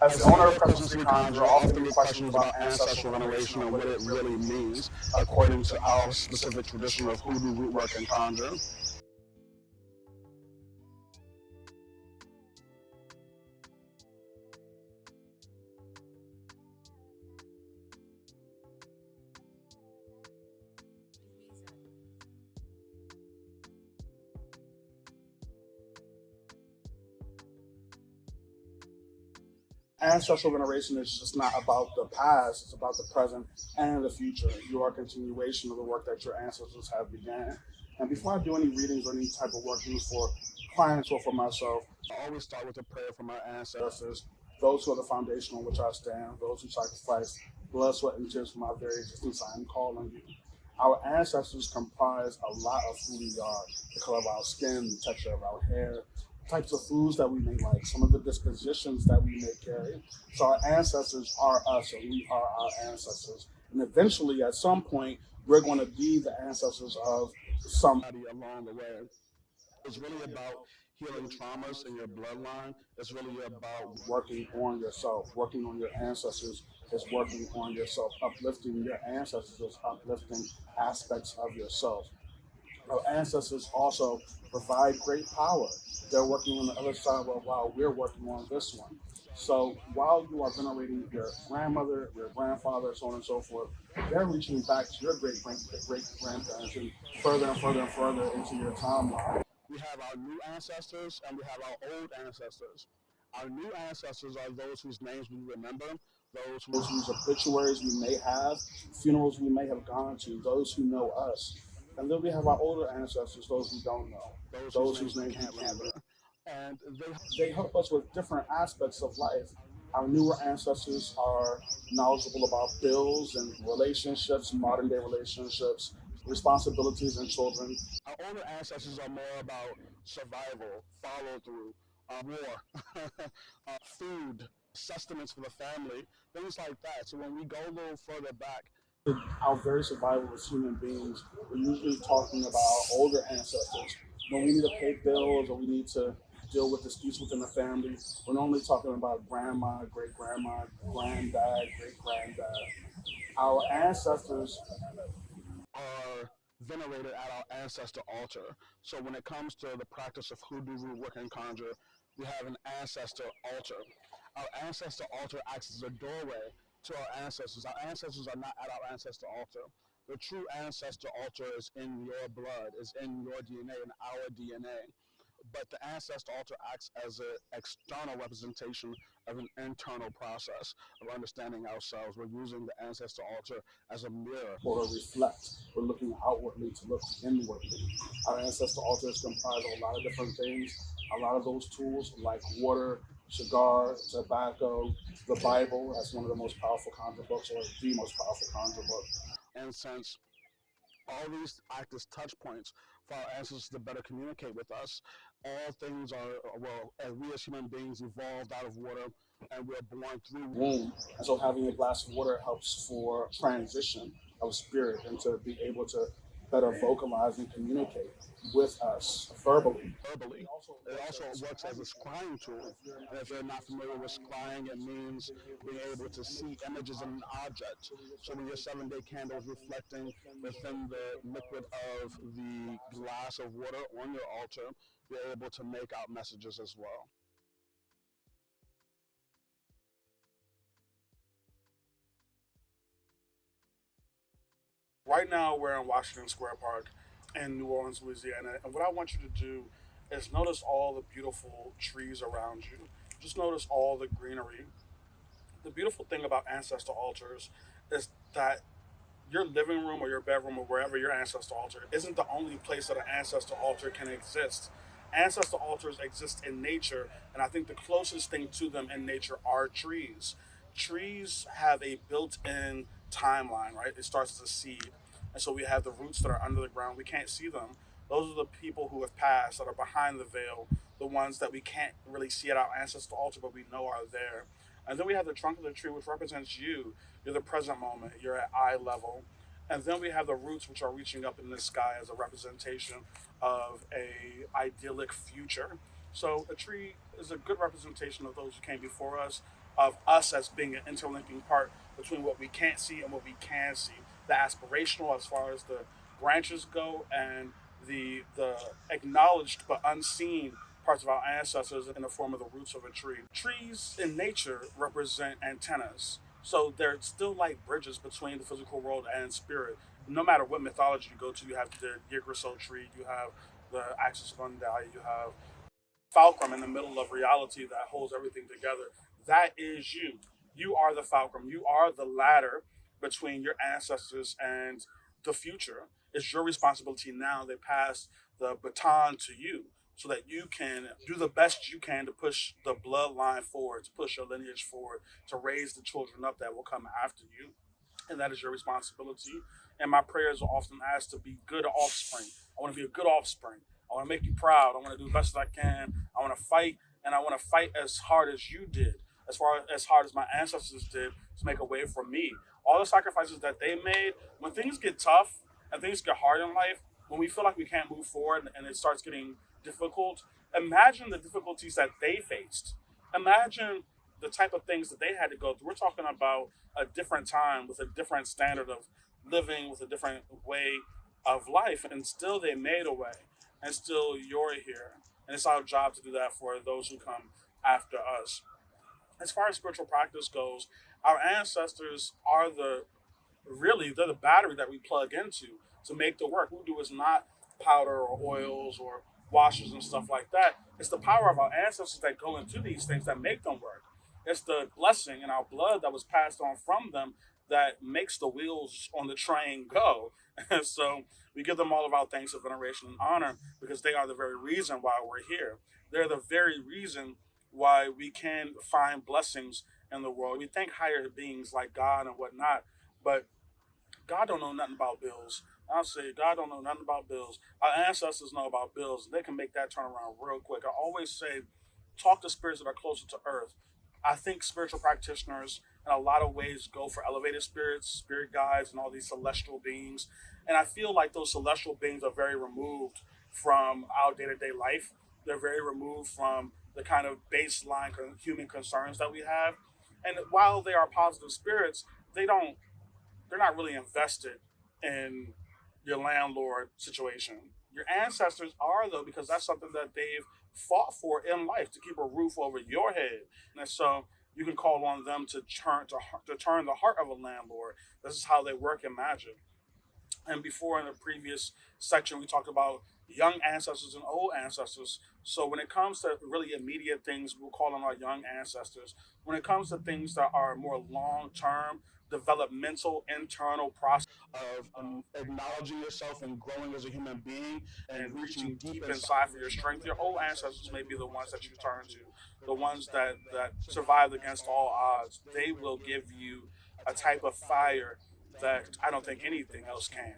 As the owner of Crescent Conjure, often get questions about ancestral veneration and what it really means according to our specific tradition of hoodoo root work and conjure. Ancestral veneration is just not about the past, it's about the present and the future. You are a continuation of the work that your ancestors have began. And before I do any readings or any type of work, either for clients or for myself, I always start with a prayer for my ancestors, those who are the foundation on which I stand, those who sacrificed blood, sweat, and tears for my very existence. I am calling you. Our ancestors comprise a lot of who we are: the color of our skin, the texture of our hair, types of foods that we may like, some of the dispositions that we may carry. So our ancestors are us, and we are our ancestors. And eventually, at some point, we're going to be the ancestors of somebody along the way. It's really about healing traumas in your bloodline. It's really about working on yourself, working on your ancestors is working on yourself. Uplifting your ancestors is uplifting aspects of yourself. Our ancestors also provide great power. They're working on the other side while we're working on this one. So while you are venerating your grandmother, your grandfather, so on and so forth, they're reaching back to your great grandparents and further into your timeline. We have our new ancestors and we have our old ancestors. Our new ancestors are those whose names we remember, those whose obituaries we may have, funerals we may have gone to, those who know us. And then we have our older ancestors, those who don't know, those whose names we can't remember. And they help us with different aspects of life. Our newer ancestors are knowledgeable about bills and relationships, modern day relationships, responsibilities, and children. Our older ancestors are more about survival, follow through, war, food, sustenance for the family, things like that. So when we go a little further back, our very survival as human beings, we're usually talking about older ancestors. When we need to pay bills or we need to deal with disputes within the family, we're normally talking about grandma, great grandma, granddad, great granddad. Our ancestors are venerated at our ancestor altar. So when it comes to the practice of hoodoo root work and conjure, we have an ancestor altar. Our ancestor altar acts as a doorway to our ancestors. Our ancestors are not at our ancestor altar. The true ancestor altar is in your blood, is in your DNA, in our DNA. But the ancestor altar acts as an external representation of an internal process of understanding ourselves. We're using the ancestor altar as a mirror or a reflect. We're looking outwardly to look inwardly. Our ancestor altar is comprised of a lot of different things. A lot of those tools like water, cigar, tobacco, the Bible, that's one of the most powerful conjure books, or the most powerful conjure book. And since all these act as touch points for our ancestors to better communicate with us, all things are, well, as we as human beings evolved out of water and we're born through womb. And so having a glass of water helps for transition of spirit and to be able to better vocalize and communicate with us verbally. It also works as a scrying tool. And if you're not familiar with scrying, it means being able to see images in an object. So when your 7-day candle is reflecting within the liquid of the glass of water on your altar, you're able to make out messages as well. Right now, we're in Washington Square Park in New Orleans, Louisiana. And what I want you to do is notice all the beautiful trees around you. Just notice all the greenery. The beautiful thing about ancestor altars is that your living room or your bedroom or wherever your ancestor altar isn't the only place that an ancestor altar can exist. Ancestor altars exist in nature, and I think the closest thing to them in nature are trees. Trees have a built in timeline, right? It starts as a seed. And so we have the roots that are under the ground. We can't see them. Those are the people who have passed that are behind the veil, the ones that we can't really see at our ancestor altar, but we know are there. And then we have the trunk of the tree, which represents you. You're the present moment. You're at eye level. And then we have the roots, which are reaching up in the sky as a representation of a idyllic future. So a tree is a good representation of those who came before us. of us as being an interlinking part between what we can't see and what we can see. The aspirational, as far as the branches go, and the acknowledged but unseen parts of our ancestors in the form of the roots of a tree. Trees in nature represent antennas. So they're still like bridges between the physical world and spirit. No matter what mythology you go to, you have the Yggdrasil tree, you have the Axis of Undying, you have fulcrum in the middle of reality that holds everything together. That is you. You are the fulcrum. You are the ladder between your ancestors and the future. It's your responsibility now. They pass the baton to you so that you can do the best you can to push the bloodline forward, to push your lineage forward, to raise the children up that will come after you, and that is your responsibility. And my prayers are often asked to be good offspring. I want to be a good offspring. I want to make you proud. I want to do the best that I can. I want to fight, and I want to fight as hard as you did, as hard as my ancestors did to make a way for me. All the sacrifices that they made, when things get tough and things get hard in life, when we feel like we can't move forward and it starts getting difficult, imagine the difficulties that they faced. Imagine the type of things that they had to go through. We're talking about a different time with a different standard of living, with a different way of life, and still they made a way, and still you're here. And it's our job to do that for those who come after us. As far as spiritual practice goes, our ancestors are they're the battery that we plug into to make the work. Voodoo is not powder or oils or washes and stuff like that. It's the power of our ancestors that go into these things that make them work. It's the blessing in our blood that was passed on from them that makes the wheels on the train go. And so we give them all of our thanks of veneration and honor because they are the very reason why we're here. They're the very reason why we can find blessings in the world. We thank higher beings like God and whatnot, but God don't know nothing about bills. I'll say God don't know nothing about bills. Our ancestors know about bills. They can make that turn around real quick. I always say, talk to spirits that are closer to earth. I think spiritual practitioners in a lot of ways go for elevated spirits, spirit guides, and all these celestial beings. And I feel like those celestial beings are very removed from our day-to-day life. They're very removed from the kind of baseline human concerns that we have. And while they are positive spirits, they don't they're not really invested in your landlord situation. Your ancestors are though, because that's something that they've fought for in life to keep a roof over your head, and so you can call on them to turn the heart of a landlord. This is how they work in magic. And before in the previous section, we talked about young ancestors and old ancestors. So when it comes to really immediate things, we'll call them our young ancestors. When it comes to things that are more long term, developmental, internal process of acknowledging yourself and growing as a human being and reaching deep inside for your strength, your old ancestors may be the ones that you turn to, the ones that survived against all odds. They will give you a type of fire that I don't think anything else can.